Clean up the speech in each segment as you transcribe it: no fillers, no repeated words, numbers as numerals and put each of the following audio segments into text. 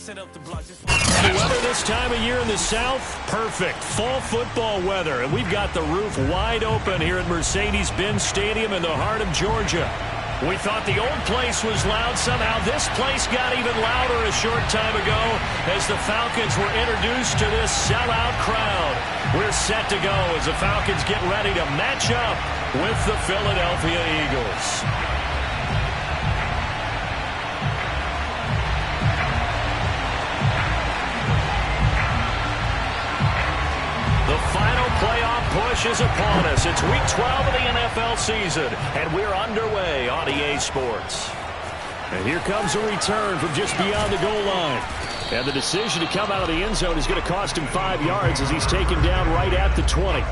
The weather this time of year in the South, perfect. Fall football weather, and we've got the roof wide open here at Mercedes-Benz Stadium in the heart of Georgia. We thought the old place was loud. Somehow this place got even louder a short time ago as the Falcons were introduced to this sellout crowd. We're set to go as the Falcons get ready to match up with the Philadelphia Eagles. The final playoff push is upon us. It's Week 12 of the NFL season, and we're underway on EA Sports. And here comes a return from just beyond the goal line. And the decision to come out of the end zone is going to cost him 5 yards as he's taken down right at the 20.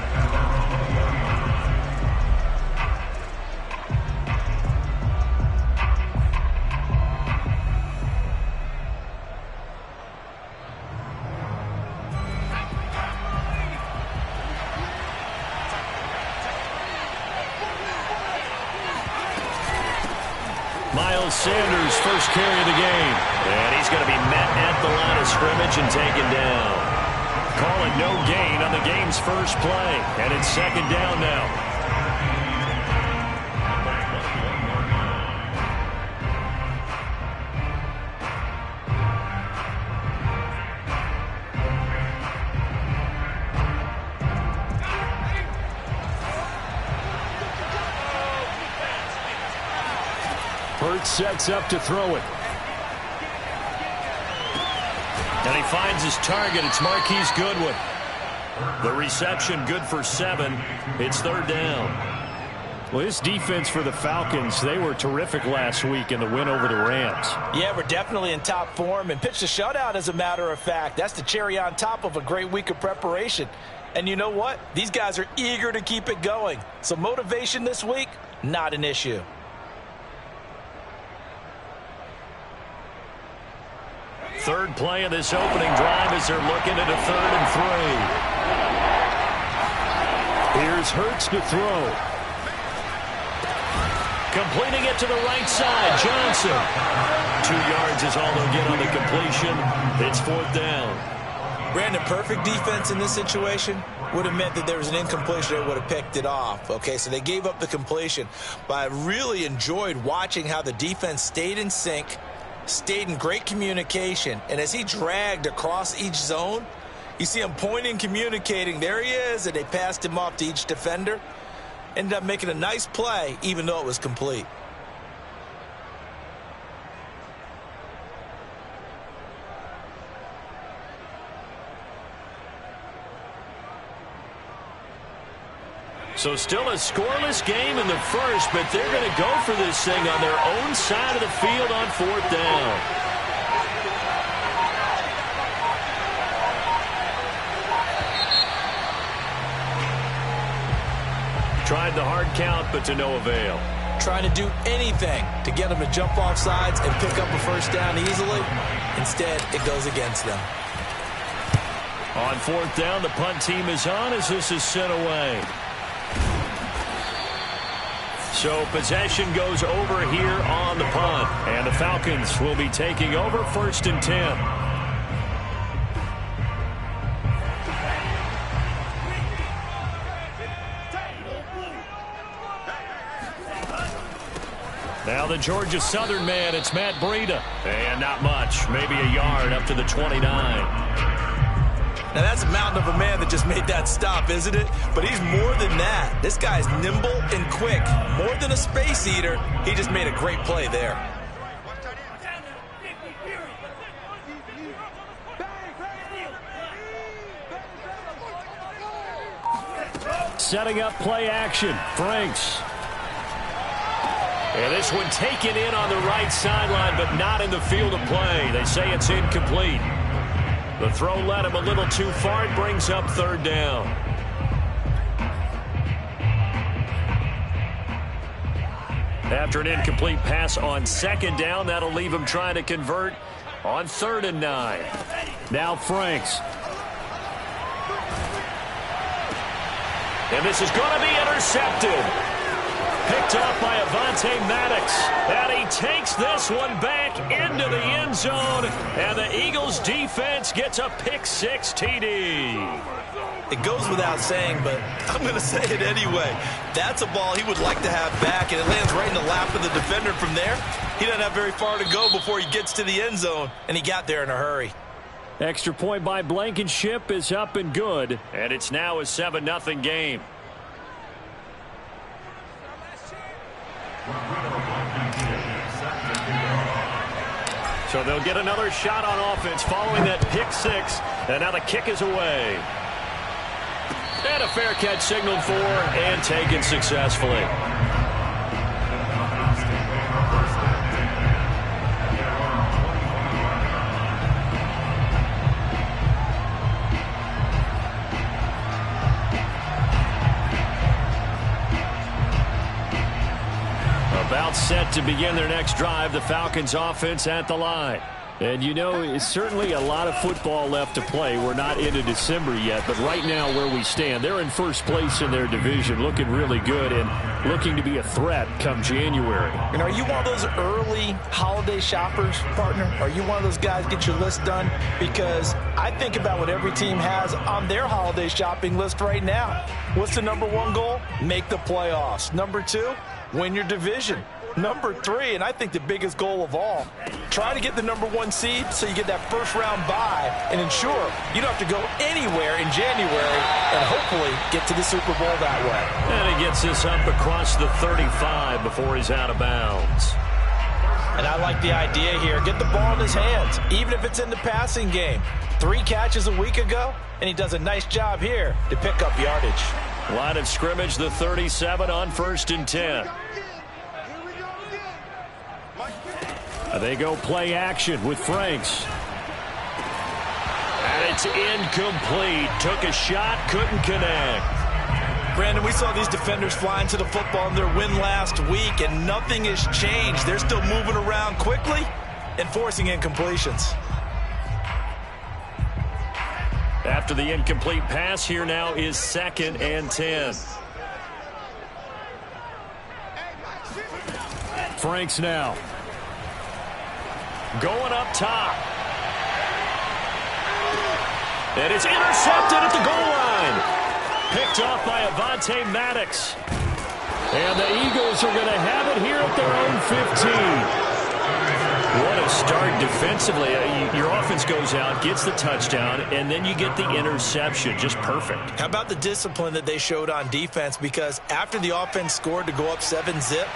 Miles Sanders, first carry of the game. And he's going to be met at the line of scrimmage and taken down. Calling no gain on the game's first play. And it's second down now. Hurts sets up to throw it. And he finds his target. It's Marquise Goodwin. The reception good for 7. It's third down. Well, this defense for the Falcons, they were terrific last week in the win over the Rams. Yeah, we're definitely in top form and pitched a shutout, as a matter of fact. That's the cherry on top of a great week of preparation. And you know what? These guys are eager to keep it going. So motivation this week, not an issue. Third play of this opening drive as they're looking at a 3rd and 3. Here's Hurts to throw. Completing it to the right side, Johnson. 2 yards is all they'll get on the completion. It's 4th down. Brandon, perfect defense in this situation would have meant that there was an incompletion that would have picked it off. Okay, so they gave up the completion. But I really enjoyed watching how the defense stayed in sync, stayed in great communication, and as he dragged across each zone, you see him pointing, communicating. There he is, and they passed him off to each defender. Ended up making a nice play, even though it was complete. So still a scoreless game in the first, but they're going to go for this thing on their own side of the field on 4th down. Tried the hard count, but to no avail. Trying to do anything to get them to jump off sides and pick up a first down easily. Instead, it goes against them. On 4th down, the punt team is on as this is sent away. So possession goes over here on the punt. And the Falcons will be taking over 1st and 10. Now the Georgia Southern man, it's Matt Breida. And not much, maybe a yard up to the 29. Now, that's a mountain of a man that just made that stop, isn't it? But he's more than that. This guy's nimble and quick. More than a space eater, he just made a great play there. Setting up play action. Franks. And this one taken in on the right sideline, but not in the field of play. They say it's incomplete. The throw led him a little too far. It brings up 3rd down. After an incomplete pass on 2nd down, that'll leave him trying to convert on 3rd and 9. Now Franks. And this is going to be intercepted. Picked off by Avonte Maddox. And he takes this one back into the end zone. And the Eagles defense gets a pick-6 TD. It goes without saying, but I'm going to say it anyway. That's a ball he would like to have back, and it lands right in the lap of the defender from there. He doesn't have very far to go before he gets to the end zone, and he got there in a hurry. Extra point by Blankenship is up and good, and it's now a 7-0 game. So they'll get another shot on offense following that pick-6, and now the kick is away. And a fair catch signaled for and taken successfully. About set to begin their next drive, the Falcons offense at the line. And you know, it's certainly a lot of football left to play. We're not into December yet, but right now where we stand, they're in first place in their division, looking really good and looking to be a threat come January. And are you one of those early holiday shoppers, partner? Are you one of those guys get your list done? Because I think about what every team has on their holiday shopping list right now. What's the number one goal? Make the playoffs. Number 2, win your division. Number 3, and I think the biggest goal of all, try to get the number 1 seed so you get that first-round bye and ensure you don't have to go anywhere in January and hopefully get to the Super Bowl that way. And he gets this up across the 35 before he's out of bounds. And I like the idea here. Get the ball in his hands, even if it's in the passing game. 3 catches a week ago, and he does a nice job here to pick up yardage. Line of scrimmage, the 37 on 1st and 10. They go play action with Franks. And it's incomplete. Took a shot, couldn't connect. Brandon, we saw these defenders flying to the football in their win last week, and nothing has changed. They're still moving around quickly and forcing incompletions. After the incomplete pass, here now is 2nd and 10. Franks now. Going up top. And it's intercepted at the goal line. Picked off by Avonte Maddox. And the Eagles are going to have it here at their own 15. What a start defensively. Your offense goes out, gets the touchdown, and then you get the interception. Just perfect. How about the discipline that they showed on defense? Because after the offense scored to go up 7-zip,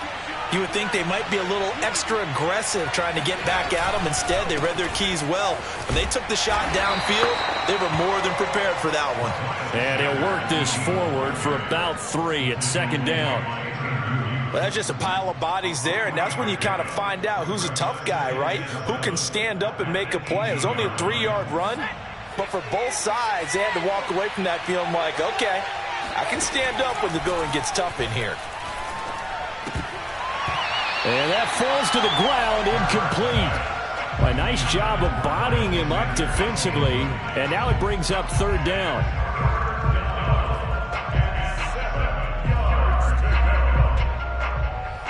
you would think they might be a little extra aggressive trying to get back at them. Instead, they read their keys well. When they took the shot downfield, they were more than prepared for that one. And he'll work this forward for about 3 at 2nd down. Well, that's just a pile of bodies there, and that's when you kind of find out who's a tough guy, right? Who can stand up and make a play. It was only a 3-yard run, but for both sides, they had to walk away from that feeling like, okay, I can stand up when the going gets tough in here. And that falls to the ground, incomplete. A nice job of bodying him up defensively, and now it brings up 3rd down.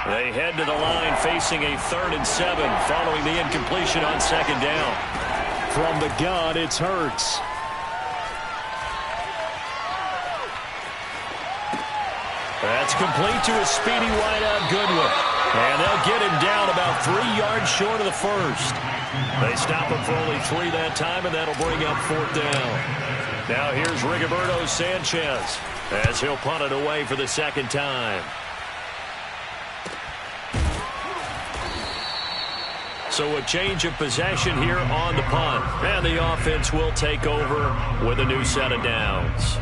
They head to the line facing a 3rd and 7 following the incompletion on 2nd down. From the gun, it's Hurts. That's complete to a speedy wideout Goodwin. And they'll get him down about 3 yards short of the first. They stop him for only 3 that time, and that'll bring up 4th down. Now here's Rigoberto Sanchez as he'll punt it away for the 2nd time. So a change of possession here on the punt. And the offense will take over with a new set of downs.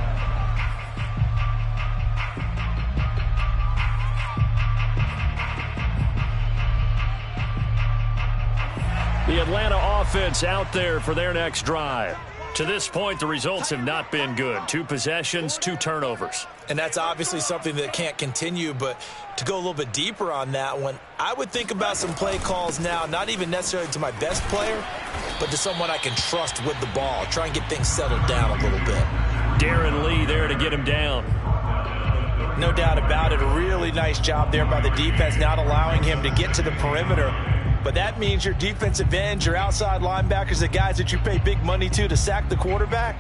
The Atlanta offense out there for their next drive. To this point, the results have not been good. 2 possessions, 2 turnovers. And that's obviously something that can't continue, but to go a little bit deeper on that one, I would think about some play calls now, not even necessarily to my best player, but to someone I can trust with the ball. Try and get things settled down a little bit. Darren Lee there to get him down. No doubt about it. A really nice job there by the defense, not allowing him to get to the perimeter. But that means your defensive ends, your outside linebackers, the guys that you pay big money to sack the quarterback,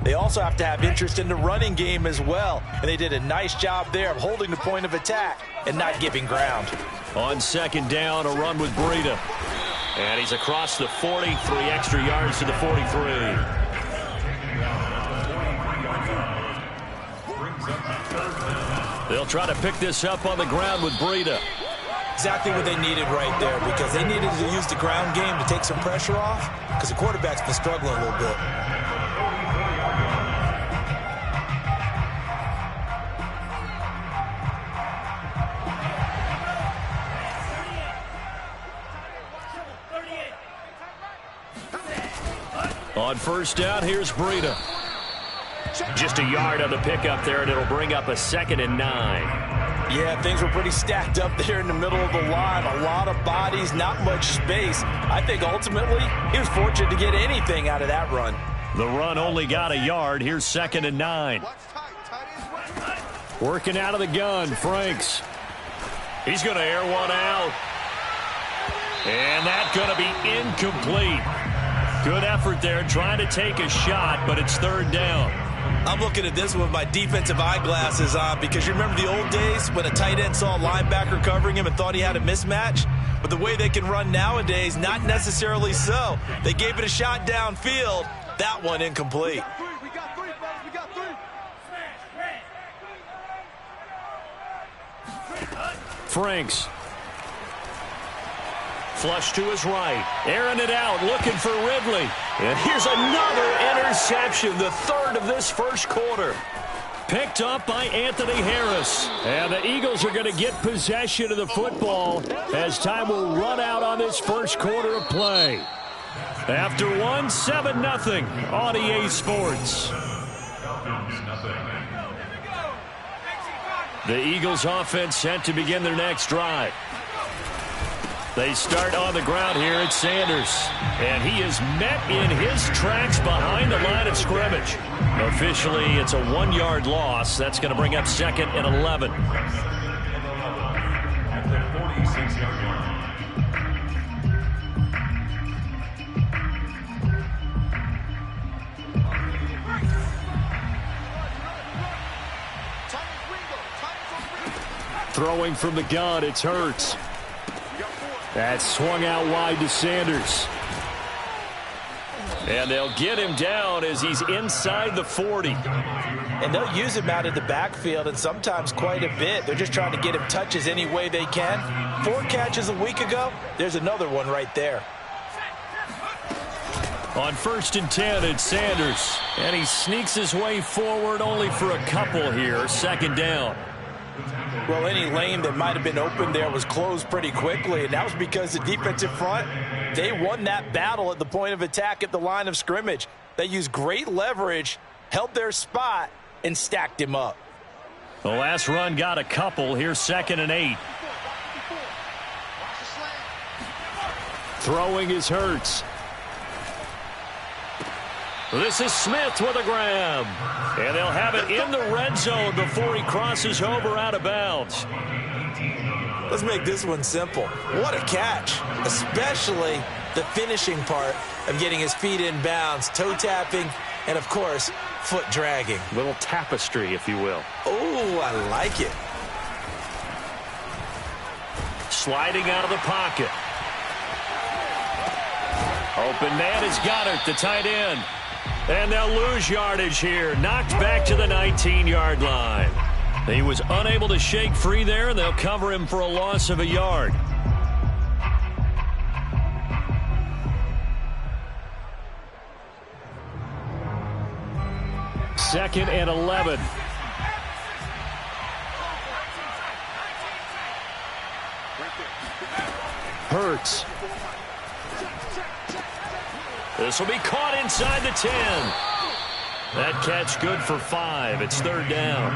they also have to have interest in the running game as well. And they did a nice job there of holding the point of attack and not giving ground. On second down, a run with Breida. And he's across the 40, 3 extra yards to the 43. They'll try to pick this up on the ground with Breida. Exactly what they needed right there, because they needed to use the ground game to take some pressure off, because the quarterback's been struggling a little bit. On first down, here's Breida. Just a yard on the pickup there, and it'll bring up a 2nd and 9. Yeah, things were pretty stacked up there in the middle of the line. A lot of bodies, not much space. I think ultimately he was fortunate to get anything out of that run. The run only got a yard. Here's 2nd and 9. Working out of the gun, Franks. He's going to air one out. And that's going to be incomplete. Good effort there, trying to take a shot, but it's 3rd down. I'm looking at this with my defensive eyeglasses on, because you remember the old days when a tight end saw a linebacker covering him and thought he had a mismatch? But the way they can run nowadays, not necessarily so. They gave it a shot downfield. That one incomplete. Franks. Flush to his right. Airing it out, looking for Ridley. And here's another interception, the 3rd of this first quarter. Picked up by Anthony Harris. And the Eagles are going to get possession of the football as time will run out on this first quarter of play. After 7-0 on EA Sports. The Eagles offense set to begin their next drive. They start on the ground here at Sanders. And he is met in his tracks behind the line of scrimmage. Officially, it's a 1-yard loss. That's going to bring up 2nd and 11. Throwing from the gun, it's Hurts. That's swung out wide to Sanders. And they'll get him down as he's inside the 40. And they'll use him out of the backfield, and sometimes quite a bit. They're just trying to get him touches any way they can. 4 catches a week ago. There's another one right there. On 1st and 10, it's Sanders. And he sneaks his way forward only for a couple here. 2nd down. Well, any lane that might have been open there was closed pretty quickly, and that was because the defensive front, they won that battle at the point of attack at the line of scrimmage. They used great leverage, held their spot, and stacked him up. The last run got a couple. Here's 2nd and 8. Throwing is Hurts. This is Smith with a grab. And they'll have it in the red zone before he crosses over out of bounds. Let's make this one simple. What a catch, especially the finishing part of getting his feet in bounds, toe tapping, and, of course, foot dragging. Little tapestry, if you will. Oh, I like it. Sliding out of the pocket. Open man is Goddard, the tight end. And they'll lose yardage here. Knocked back to the 19-yard line. He was unable to shake free there, and they'll cover him for a loss of a yard. Second and 11. Hurts. This will be caught inside the 10. That catch good for 5. It's 3rd down.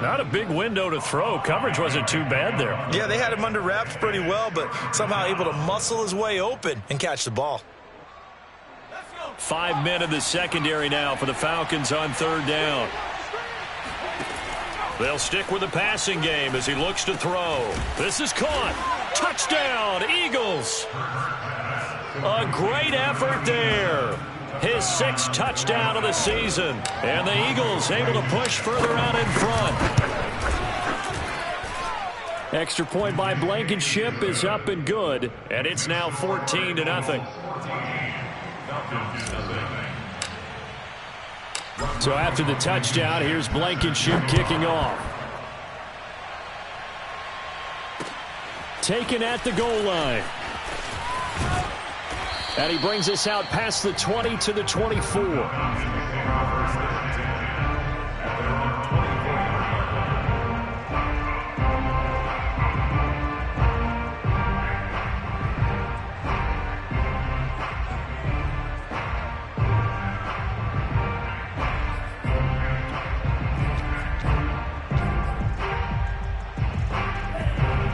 Not a big window to throw. Coverage wasn't too bad there. Yeah, they had him under wraps pretty well, but somehow able to muscle his way open and catch the ball. 5 men in the secondary now for the Falcons on 3rd down. They'll stick with the passing game as he looks to throw. This is caught. Touchdown, Eagles. A great effort there. His 6th touchdown of the season. And the Eagles able to push further out in front. Extra point by Blankenship is up and good. And it's now 14-0. So after the touchdown, here's Blankenship kicking off. Taken at the goal line. And he brings us out past the 20 to the 24.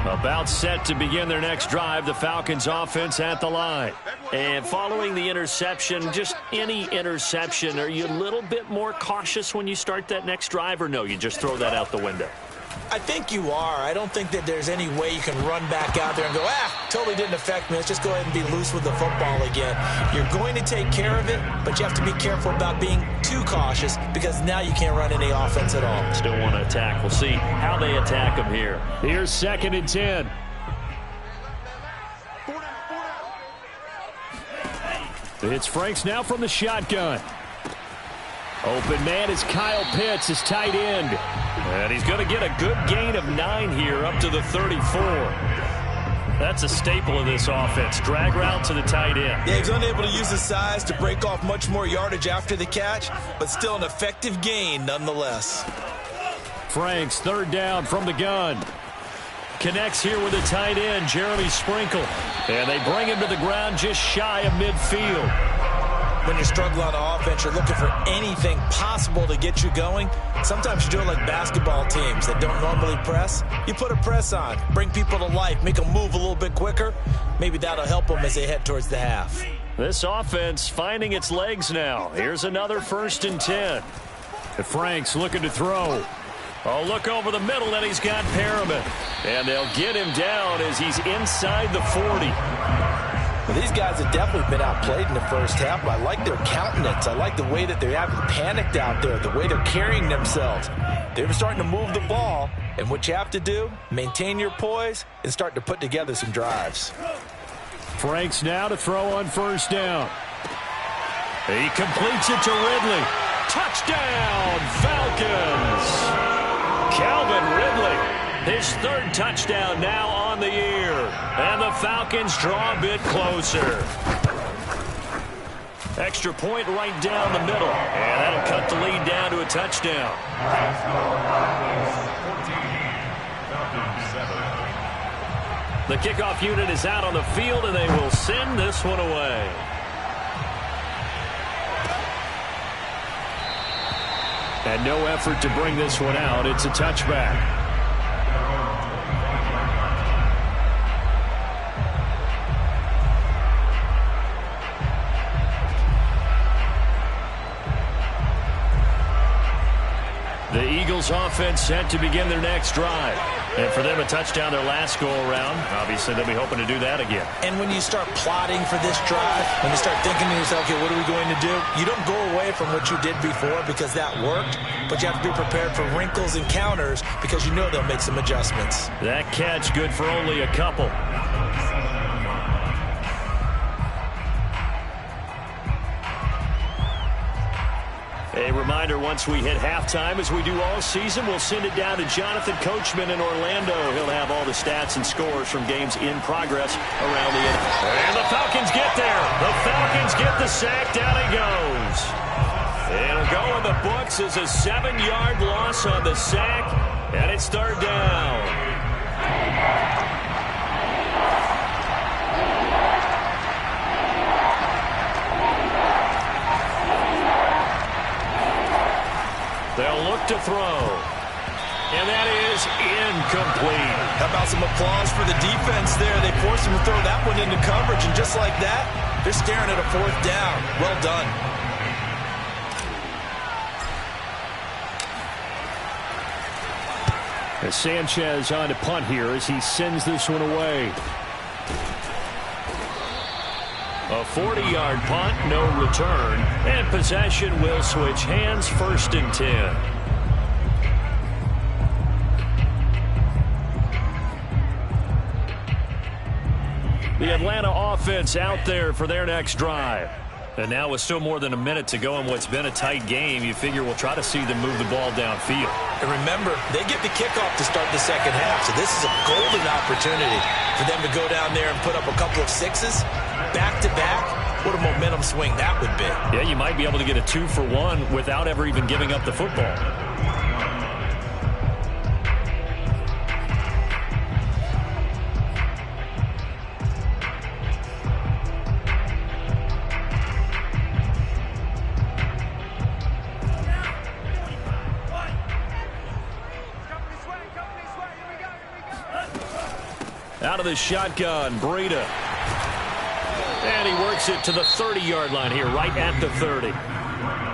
About set to begin their next drive, the Falcons offense at the line. And following the interception, just any interception, are you a little bit more cautious when you start that next drive, or no, you just throw that out the window? I think you are. I don't think that there's any way you can run back out there and go, totally didn't affect me. Let's just go ahead and be loose with the football again. You're going to take care of it, but you have to be careful about being too cautious because now you can't run any offense at all. Still want to attack. We'll see how they attack them here. Here's 2nd and 10. It's Franks now from the shotgun. Open man is Kyle Pitts, his tight end. And he's going to get a good gain of 9 here up to the 34. That's a staple of this offense. Drag route to the tight end. Yeah, he's unable to use his size to break off much more yardage after the catch, but still an effective gain nonetheless. Franks, 3rd down from the gun. Connects here with the tight end, Jeremy Sprinkle. And they bring him to the ground just shy of midfield. When you're struggling on offense, you're looking for anything possible to get you going. Sometimes you do it like basketball teams that don't normally press. You put a press on, bring people to life, make them move a little bit quicker. Maybe that'll help them as they head towards the half. This offense finding its legs now. Here's another 1st and 10. Franks looking to throw. Oh, look over the middle, and he's got Perriman. And they'll get him down as he's inside the 40. Well, these guys have definitely been outplayed in the first half. I like their countenance. I like the way that they're having panicked out there, the way they're carrying themselves. They're starting to move the ball, and what you have to do, maintain your poise and start to put together some drives. Franks now to throw on 1st down. He completes it to Ridley. Touchdown, Falcons! Calvin Ridley, his 3rd touchdown now on the year. And the Falcons draw a bit closer. Extra point right down the middle. And that'll cut the lead down to a touchdown. The kickoff unit is out on the field, and they will send this one away. And no effort to bring this one out. It's a touchback. The Eagles offense set to begin their next drive. And for them, a touchdown their last go-around. Obviously, they'll be hoping to do that again. And when you start plotting for this drive, when you start thinking to yourself, okay, what are we going to do? You don't go away from what you did before because that worked, but you have to be prepared for wrinkles and counters because you know they'll make some adjustments. That catch good for only a couple. A reminder, once we hit halftime, as we do all season, we'll send it down to Jonathan Coachman in Orlando. He'll have all the stats and scores from games in progress around the NFL. And the Falcons get there. The Falcons get the sack. Down he goes. It'll go in the books as a 7-yard loss on the sack, and it's 3rd down. They'll look to throw. And that is incomplete. How about some applause for the defense there? They forced him to throw that one into coverage, and just like that, they're staring at a 4th down. Well done. As Sanchez on to punt here as he sends this one away. A 40-yard punt, no return, and possession will switch hands, 1st and 10. The Atlanta offense out there for their next drive. And now with still more than a minute to go in what's been a tight game, you figure we'll try to see them move the ball downfield. And remember, they get the kickoff to start the second half, so this is a golden opportunity for them to go down there and put up a couple of sixes back-to-back. What a momentum swing that would be. Yeah, you might be able to get a 2-for-1 without ever even giving up the football. Out of the shotgun, Breida. And he works it to the 30-yard line here, right at the 30.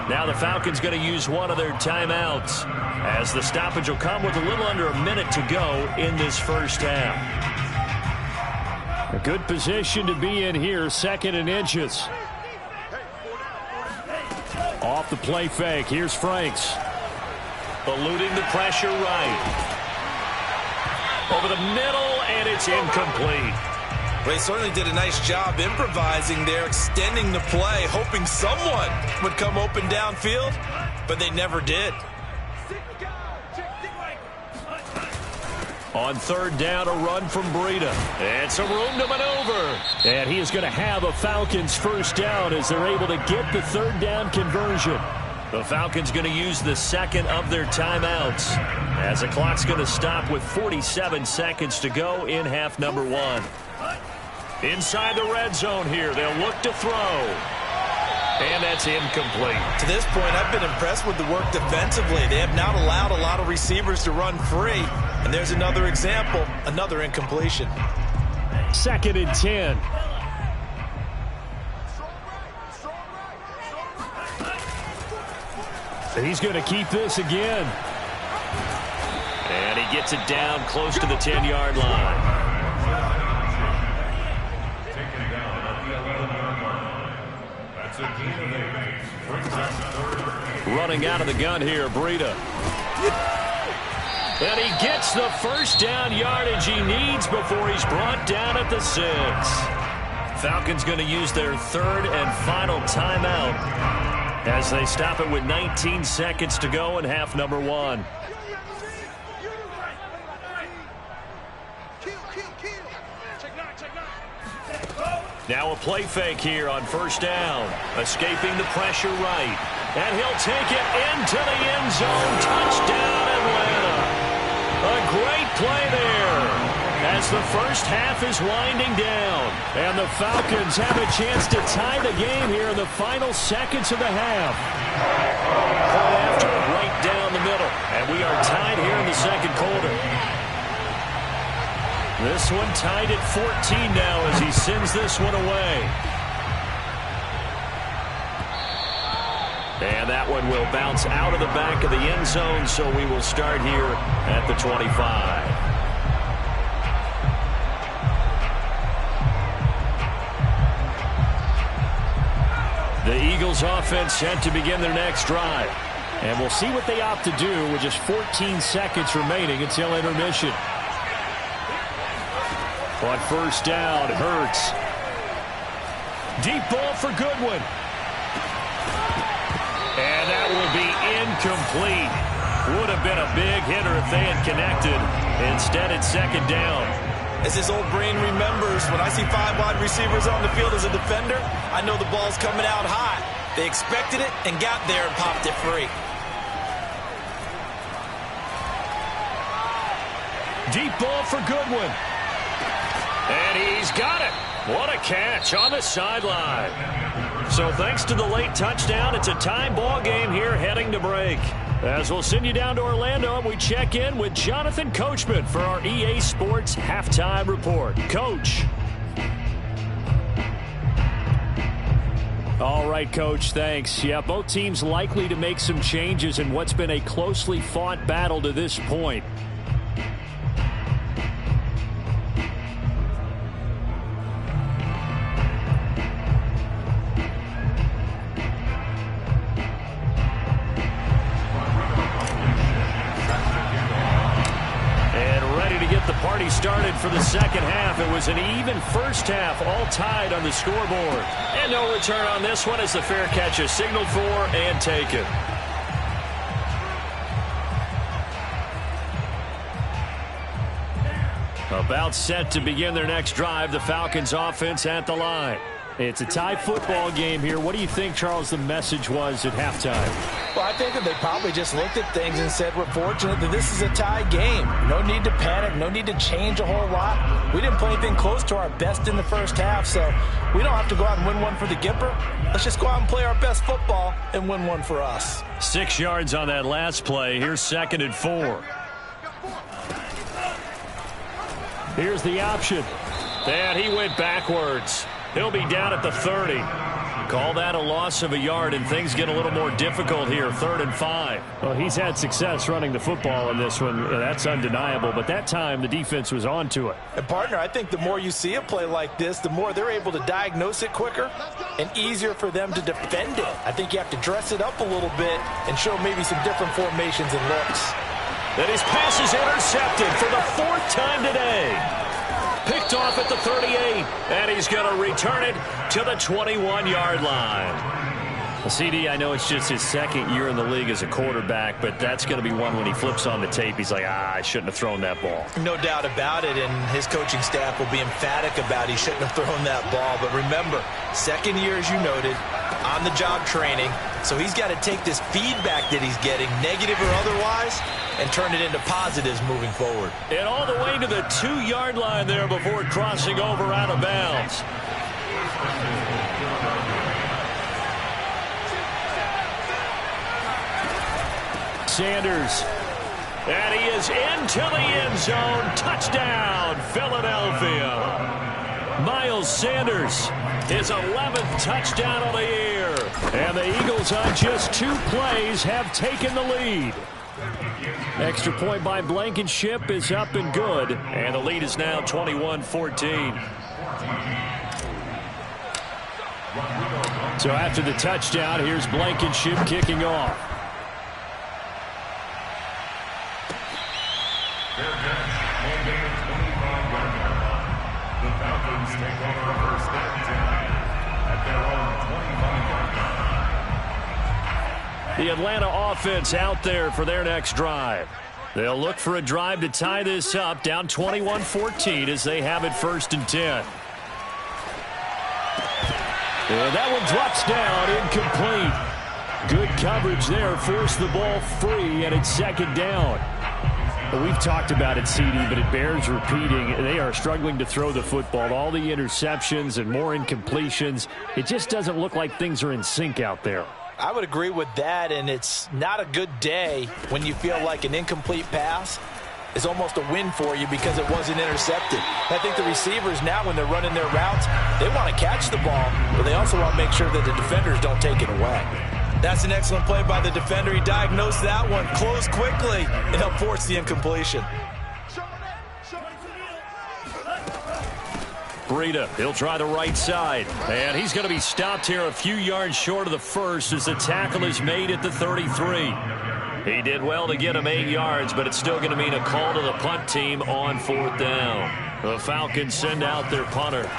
Now the Falcons going to use one of their timeouts as the stoppage will come with a little under a minute to go in this first half. A good position to be in here, 2nd and inches. Off the play fake, here's Franks. Eluding the pressure right. Over the middle, and it's incomplete. Well, he certainly did a nice job improvising there, extending the play, hoping someone would come open downfield, but they never did. On 3rd down, a run from Breida. And some room to maneuver. And he is going to have a Falcons 1st down as they're able to get the 3rd down conversion. The Falcons going to use the 2nd of their timeouts as the clock's going to stop with 47 seconds to go in half number 1. Inside the red zone here, they'll look to throw. And that's incomplete. To this point, I've been impressed with the work defensively. They have not allowed a lot of receivers to run free. And there's another example, another incompletion. 2nd and 10. He's going to keep this again. And he gets it down close to the 10-yard line. Running out of the gun here, Breida. And he gets the 1st down yardage he needs before he's brought down at the 6. Falcons going to use their 3rd and final timeout as they stop it with 19 seconds to go in half number 1. Now a play fake here on 1st down. Escaping the pressure right. And he'll take it into the end zone. Touchdown, Atlanta. A great play there as the first half is winding down. And the Falcons have a chance to tie the game here in the final seconds of the half. Point after right down the middle. And we are tied here in the 2nd quarter. This one tied at 14 now as he sends this one away. And that one will bounce out of the back of the end zone, so we will start here at the 25. The Eagles offense set to begin their next drive. And we'll see what they opt to do with just 14 seconds remaining until intermission. On 1st down, Hurts. Deep ball for Goodwin. And that will be incomplete. Would have been a big hitter if they had connected. Instead, it's 2nd down. As his old brain remembers, when I see 5 wide receivers on the field as a defender, I know the ball's coming out high. They expected it and got there and popped it free. Deep ball for Goodwin. And he's got it. What a catch on the sideline. So thanks to the late touchdown, it's a tie ball game here heading to break. As we'll send you down to Orlando, and we check in with Jonathan Coachman for our EA Sports Halftime Report. Coach. All right, Coach, thanks. Yeah, both teams likely to make some changes in what's been a closely fought battle to this point. started for the second half. It was an even first half, all tied on the scoreboard. And no return on this one as the fair catch is signaled for and taken. About set to begin their next drive, the Falcons offense at the line. It's a tie football game here. What do you think, Charles, the message was at halftime? Well, I think that they probably just looked at things and said, we're fortunate that this is a tie game. No need to panic. No need to change a whole lot. We didn't play anything close to our best in the first half, so we don't have to go out and win one for the Gipper. Let's just go out and play our best football and win one for us. 6 yards on that last play. Here's 2nd and 4. Here's the option. And he went backwards. He'll be down at the 30. Call that a loss of a yard, and things get a little more difficult here. 3rd and 5. Well, he's had success running the football in this one. That's undeniable. But that time, the defense was on to it. And, partner, I think the more you see a play like this, the more they're able to diagnose it quicker and easier for them to defend it. I think you have to dress it up a little bit and show maybe some different formations and looks. And his pass is intercepted for the 4th time today. Picked off at the 38, and he's going to return it to the 21-yard line. Well, CD, I know it's just his 2nd year in the league as a quarterback, but that's going to be one when he flips on the tape, he's like, I shouldn't have thrown that ball. No doubt about it, and his coaching staff will be emphatic about he shouldn't have thrown that ball. But remember, 2nd year, as you noted, on-the-job training, so he's got to take this feedback that he's getting, negative or otherwise, and turn it into positives moving forward. And all the way to the 2-yard line there before crossing over out of bounds. Sanders. And he is into the end zone. Touchdown, Philadelphia. Miles Sanders, his 11th touchdown of the year. And the Eagles on just 2 plays have taken the lead. Extra point by Blankenship is up and good. And the lead is now 21-14. So after the touchdown, here's Blankenship kicking off. The Atlanta offense out there for their next drive. They'll look for a drive to tie this up, down 21-14 as they have it 1st and 10. And that one drops down, incomplete. Good coverage there, forced the ball free, and it's 2nd down. We've talked about it, CD, but it bears repeating. They are struggling to throw the football. All the interceptions and more incompletions. It just doesn't look like things are in sync out there. I would agree with that, and it's not a good day when you feel like an incomplete pass is almost a win for you because it wasn't intercepted. I think the receivers now, when they're running their routes, they want to catch the ball, but they also want to make sure that the defenders don't take it away. That's an excellent play by the defender. He diagnosed that one, closed quickly, and helped force the incompletion. Breida, he'll try the right side. And he's going to be stopped here a few yards short of the first as the tackle is made at the 33. He did well to get him 8 yards, but it's still going to mean a call to the punt team on 4th down. The Falcons send out their punter.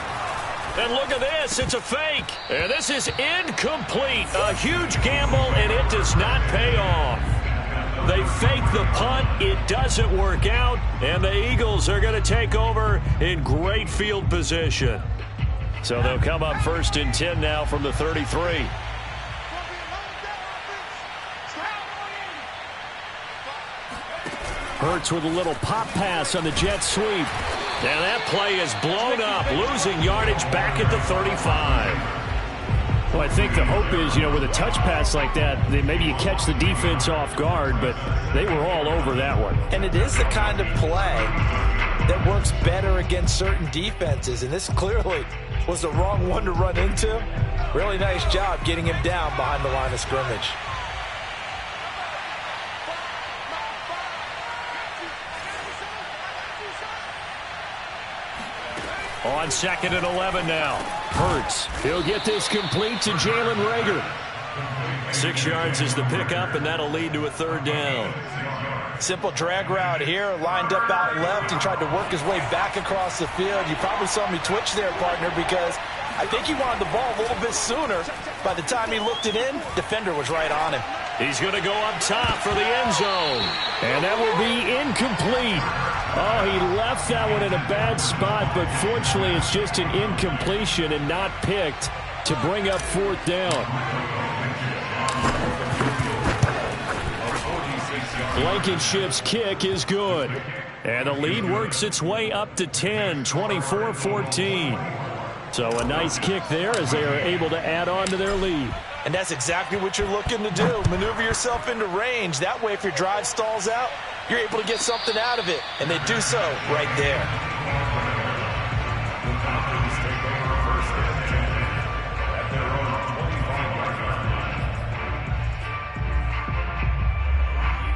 And look at this, it's a fake. And this is incomplete. A huge gamble, and it does not pay off. They fake the punt. It doesn't work out. And the Eagles are going to take over in great field position. So they'll come up 1st and 10 now from the 33. Hurts with a little pop pass on the jet sweep. And that play is blown up, losing yardage back at the 35. Well, I think the hope is, with a touch pass like that, maybe you catch the defense off guard, but they were all over that one. And it is the kind of play that works better against certain defenses, and this clearly was the wrong one to run into. Really nice job getting him down behind the line of scrimmage. On 2nd and 11 now. Hurts. He'll get this complete to Jalen Reagor. 6 yards is the pickup, and that'll lead to a 3rd down. Simple drag route here, lined up out left and tried to work his way back across the field. You probably saw me twitch there, partner, because I think he wanted the ball a little bit sooner. By the time he looked it in, defender was right on him. He's going to go up top for the end zone. And that will be incomplete. Oh, he left that one in a bad spot, but fortunately it's just an incompletion and not picked to bring up fourth down. Blankenship's kick is good. And the lead works its way up to 10, 24-14. So a nice kick there as they are able to add on to their lead. And that's exactly what you're looking to do. Maneuver yourself into range. That way, if your drive stalls out, you're able to get something out of it. And they do so right there.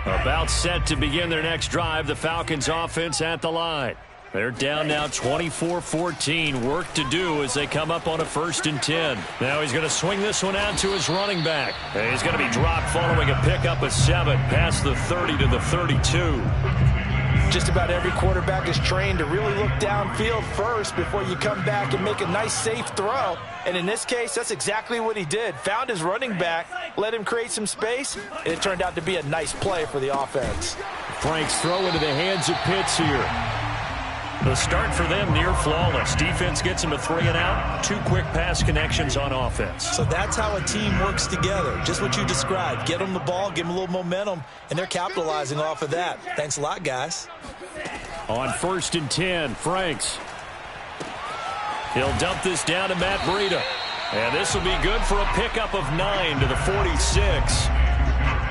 About set to begin their next drive, the Falcons offense at the line. They're down now 24-14. Work to do as they come up on a 1st and 10. Now he's going to swing this one out to his running back. And he's going to be dropped following a pickup of 7 past the 30 to the 32. Just about every quarterback is trained to really look downfield first before you come back and make a nice, safe throw. And in this case, that's exactly what he did. Found his running back, let him create some space, and it turned out to be a nice play for the offense. Frank's throw into the hands of Pitts here. The start for them near flawless. Defense gets him a 3 and out. 2 quick pass connections on offense. So that's how a team works together. Just what you described. Get them the ball, give them a little momentum, and they're capitalizing off of that. Thanks a lot, guys. On 1st and 10, Franks. He'll dump this down to Matt Breida. And this will be good for a pickup of 9 to the 46.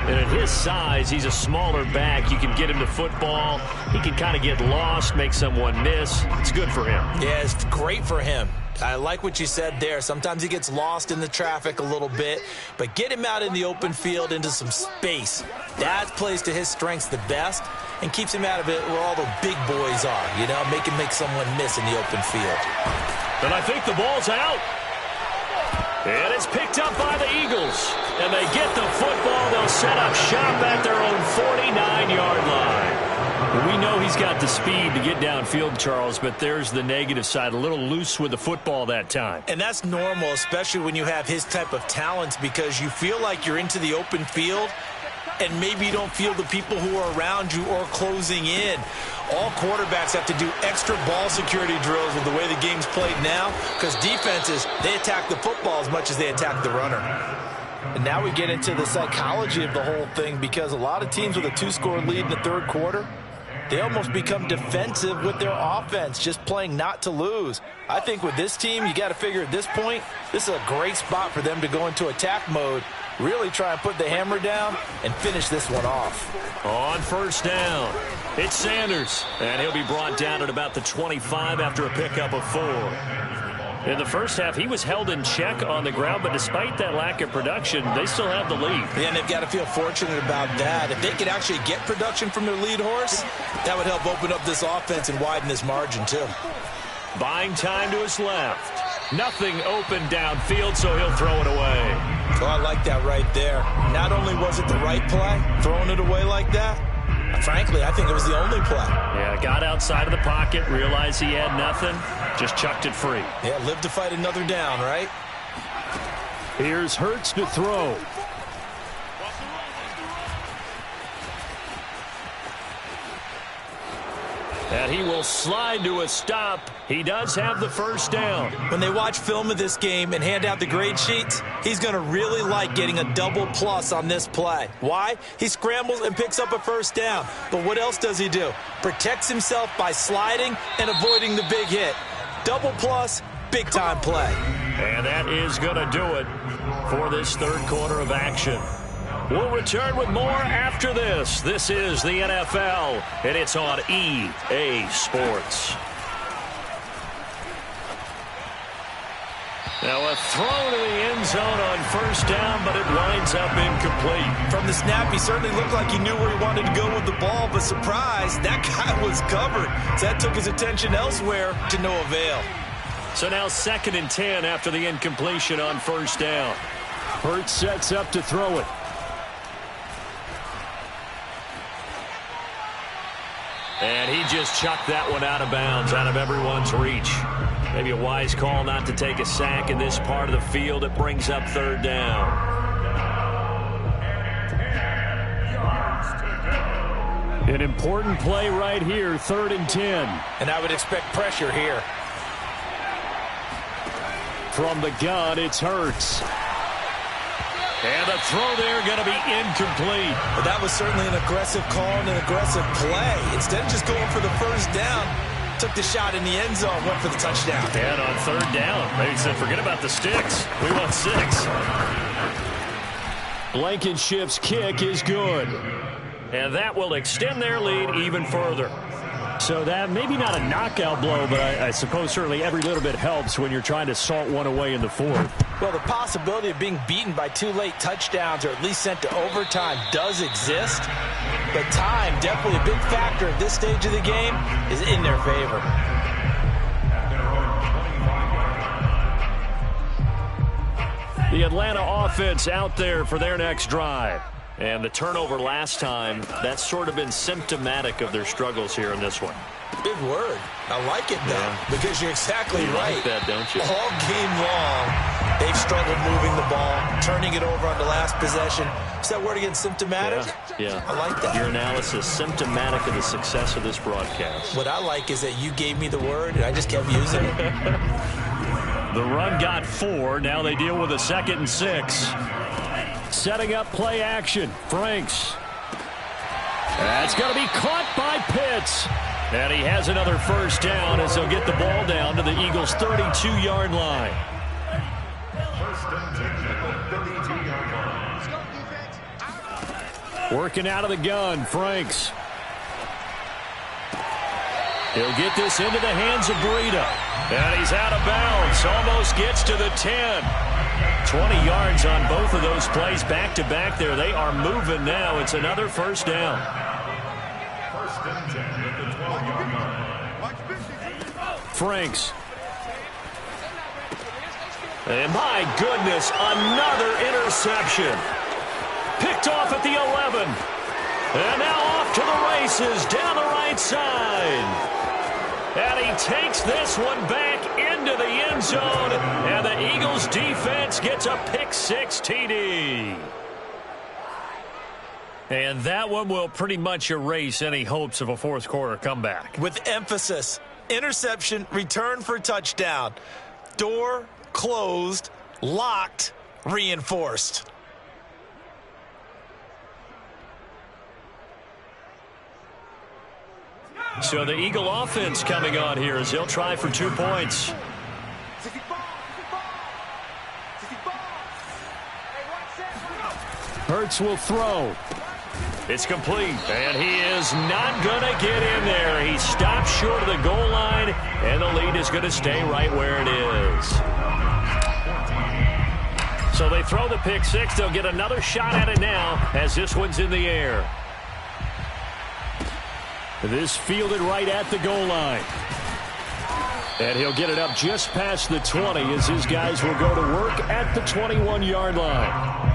And at his size, he's a smaller back. You can get him to football. He can kind of get lost, make someone miss. It's good for him. Yeah, it's great for him. I like what you said there. Sometimes he gets lost in the traffic a little bit, but get him out in the open field into some space. That plays to his strengths the best and keeps him out of it where all the big boys are, you know, make someone miss in the open field. And I think the ball's out. And it's picked up by the Eagles. And they get the football. They'll set up shop at their own 49-yard line. We know he's got the speed to get downfield, Charles, but there's the negative side. A little loose with the football that time. And that's normal, especially when you have his type of talents, because you feel like you're into the open field and maybe you don't feel the people who are around you or closing in. All quarterbacks have to do extra ball security drills with the way the game's played now, because defenses, they attack the football as much as they attack the runner. And now we get into the psychology of the whole thing, because a lot of teams with a 2-score lead in the 3rd quarter, they almost become defensive with their offense, just playing not to lose. I think with this team, you got to figure at this point, this is a great spot for them to go into attack mode, really try and put the hammer down and finish this one off. On 1st down, it's Sanders, and he'll be brought down at about the 25 after a pickup of 4. In the first half, he was held in check on the ground, but despite that lack of production, they still have the lead. Yeah, and they've got to feel fortunate about that. If they could actually get production from their lead horse, that would help open up this offense and widen this margin, too. Buying time to his left. Nothing open downfield, so he'll throw it away. Oh, I like that right there. Not only was it the right play, throwing it away like that, frankly, I think it was the only play. Yeah, got outside of the pocket, realized he had nothing, just chucked it free. Yeah, live to fight another down, right? Here's Hurts to throw. And he will slide to a stop. He does have the 1st down. When they watch film of this game and hand out the grade sheets, he's going to really like getting a double plus on this play. Why? He scrambles and picks up a 1st down. But what else does he do? Protects himself by sliding and avoiding the big hit. Double plus, big-time play. And that is going to do it for this 3rd quarter of action. We'll return with more after this. This is the NFL, and it's on EA Sports. Now a throw to the end zone on 1st down, but it winds up incomplete. From the snap, he certainly looked like he knew where he wanted to go with the ball, but surprise, that guy was covered. So that took his attention elsewhere to no avail. So now 2nd and 10 after the incompletion on 1st down. Hurts sets up to throw it. And he just chucked that one out of bounds, out of everyone's reach. Maybe a wise call not to take a sack in this part of the field. It brings up third down. An important play right here, 3rd and 10. And I would expect pressure here. From the gun, it's Hurts. And the throw there going to be incomplete. But that was certainly an aggressive call and an aggressive play. Instead of just going for the first down, took the shot in the end zone, went for the touchdown. And on 3rd down, they said, forget about the sticks. We want 6. Blankenship's kick is good. And that will extend their lead even further. So that maybe not a knockout blow, but I suppose certainly every little bit helps when you're trying to salt one away in the 4th. Well, the possibility of being beaten by 2 late touchdowns or at least sent to overtime does exist. But time, definitely a big factor at this stage of the game, is in their favor. The Atlanta offense out there for their next drive. And the turnover last time, that's sort of been symptomatic of their struggles here in this one. Big word. I like it, though, because you're exactly right. You like that, don't you? All game long, they've struggled moving the ball, turning it over on the last possession. Is that word again, symptomatic? Yeah. I like that. Your analysis, symptomatic of the success of this broadcast. What I like is that you gave me the word, and I just kept using it. The run got 4. Now they deal with a 2nd and 6. Setting up play action. Franks. That's going to be caught by Pitts. And he has another first down as they'll get the ball down to the Eagles' 32-yard line. Working out of the gun, Franks. He'll get this into the hands of Breida. And he's out of bounds. Almost gets to the 10. 20 yards on both of those plays back-to-back there. They are moving now. It's another first down. Franks. And my goodness, another interception. Picked off at the 11. And now off to the races down the right side. And he takes this one back into the end zone. And the Eagles defense gets a pick-6 TD. And that one will pretty much erase any hopes of a fourth quarter comeback. With emphasis, interception, return for touchdown. Door closed, locked, reinforced. So the Eagle offense coming on here as they'll try for 2 points. Hurts will throw. It's complete, and he is not going to get in there. He stops short of the goal line, and the lead is going to stay right where it is. So they throw the pick-6. They'll get another shot at it now as this one's in the air. This fielded right at the goal line. And he'll get it up just past the 20 as his guys will go to work at the 21-yard line.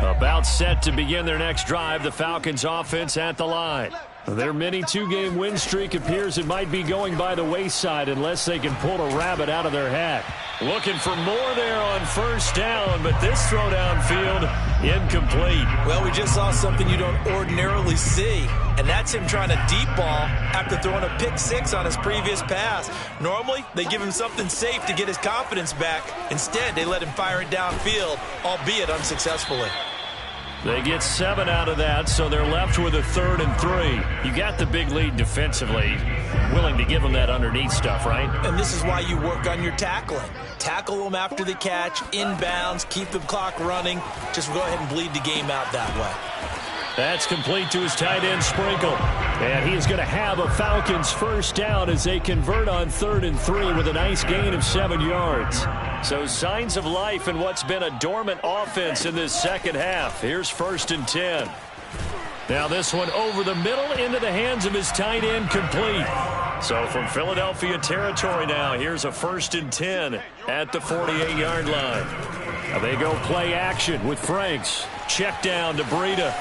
About set to begin their next drive, the Falcons offense at the line. Their mini 2-game win streak appears it might be going by the wayside unless they can pull a rabbit out of their hat. Looking for more there on first down, but this throw downfield incomplete. Well, we just saw something you don't ordinarily see, and that's him trying to deep ball after throwing a pick-6 on his previous pass. Normally, they give him something safe to get his confidence back. Instead, they let him fire it downfield, albeit unsuccessfully. They get 7 out of that, so they're left with a 3rd and 3. You got the big lead defensively. Willing to give them that underneath stuff, right? And this is why you work on your tackling. Tackle them after the catch, inbounds, keep the clock running. Just go ahead and bleed the game out that way. That's complete to his tight end, Sprinkle. And he is going to have a Falcons first down as they convert on 3rd and 3 with a nice gain of 7 yards. So signs of life in what's been a dormant offense in this second half. Here's 1st and 10. Now this one over the middle into the hands of his tight end, complete. So from Philadelphia territory now, here's a 1st and 10 at the 48-yard line. Now they go play action with Franks. Check down to Breida.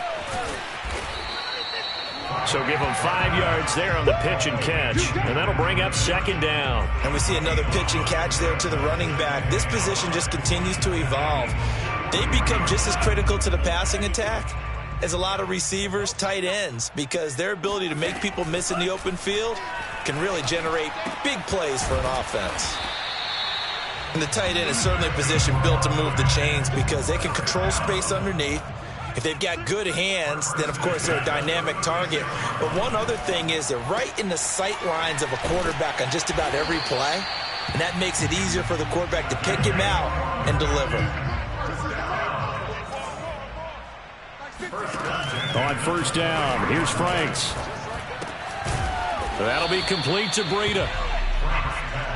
So give him 5 yards there on the pitch and catch, and that'll bring up 2nd down. And we see another pitch and catch there to the running back. This position just continues to evolve. They become just as critical to the passing attack as a lot of receivers, tight ends, because their ability to make people miss in the open field can really generate big plays for an offense. And the tight end is certainly a position built to move the chains because they can control space underneath. If they've got good hands, then, of course, they're a dynamic target. But one other thing is they're right in the sight lines of a quarterback on just about every play, and that makes it easier for the quarterback to pick him out and deliver. On 1st down, here's Franks. That'll be complete to Breida.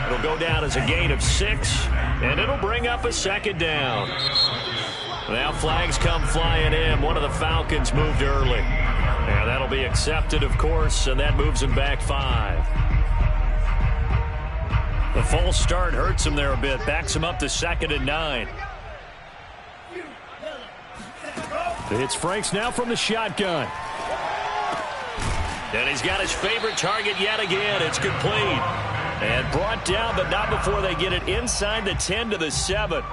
It'll go down as a gain of 6, and it'll bring up a 2nd down. Now flags come flying in. One of the Falcons moved early. And that'll be accepted, of course, and that moves him back 5. The false start hurts him there a bit. Backs him up to 2nd and 9. It's Franks now from the shotgun. And he's got his favorite target yet again. It's complete. And brought down, but not before they get it inside the 10 to the 7.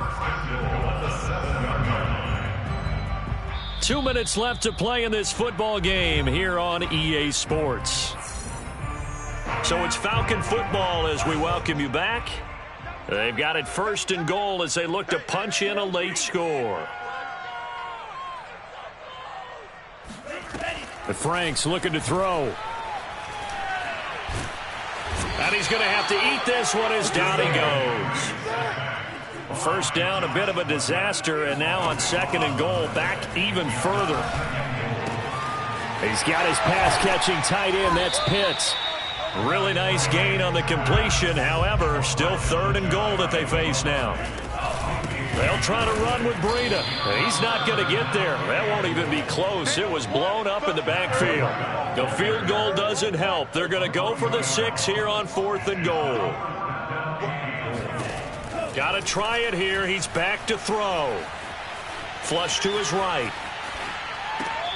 2 minutes left to play in this football game here on EA Sports. So it's Falcon football as we welcome you back. They've got it 1st and goal as they look to punch in a late score. The Franks looking to throw. And he's going to have to eat this one as down he goes. 1st down, a bit of a disaster, and now on 2nd and goal, back even further. He's got his pass-catching tight end. That's Pitts. Really nice gain on the completion. However, still 3rd and goal that they face now. They'll try to run with Breida. He's not going to get there. That won't even be close. It was blown up in the backfield. The field goal doesn't help. They're going to go for the 6 here on 4th and goal. Got to try it here. He's back to throw. Flush to his right.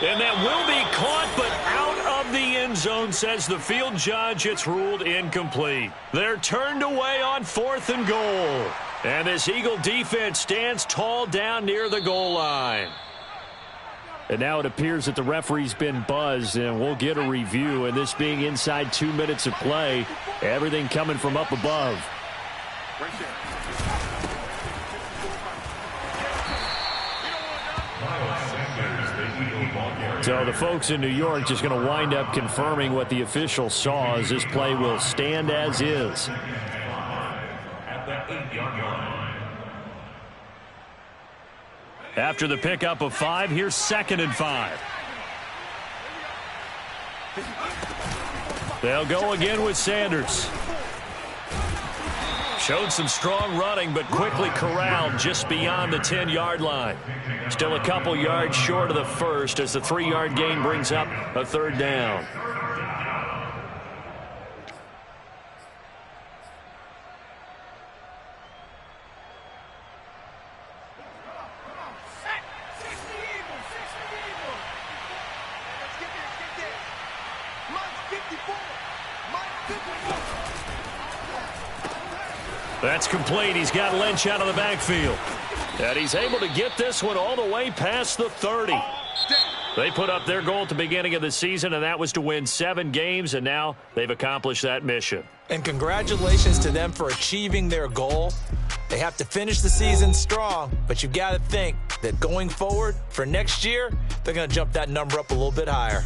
And that will be caught, but out of the end zone, says the field judge. It's ruled incomplete. They're turned away on 4th and goal. And this Eagle defense stands tall down near the goal line. And now it appears that the referee's been buzzed, and we'll get a review. And this being inside 2 minutes of play, everything coming from up above. So the folks in New York just going to wind up confirming what the official saw, as this play will stand as is. After the pickup of 5, here's 2nd and 5. They'll go again with Sanders. Showed some strong running, but quickly corralled just beyond the 10-yard line. Still a couple yards short of the 1st as the 3-yard gain brings up a 3rd down. That's complete. He's got Lynch out of the backfield. And he's able to get this one all the way past the 30. They put up their goal at the beginning of the season, and that was to win 7 games, and now they've accomplished that mission. And congratulations to them for achieving their goal. They have to finish the season strong, but you've got to think that going forward for next year, they're going to jump that number up a little bit higher.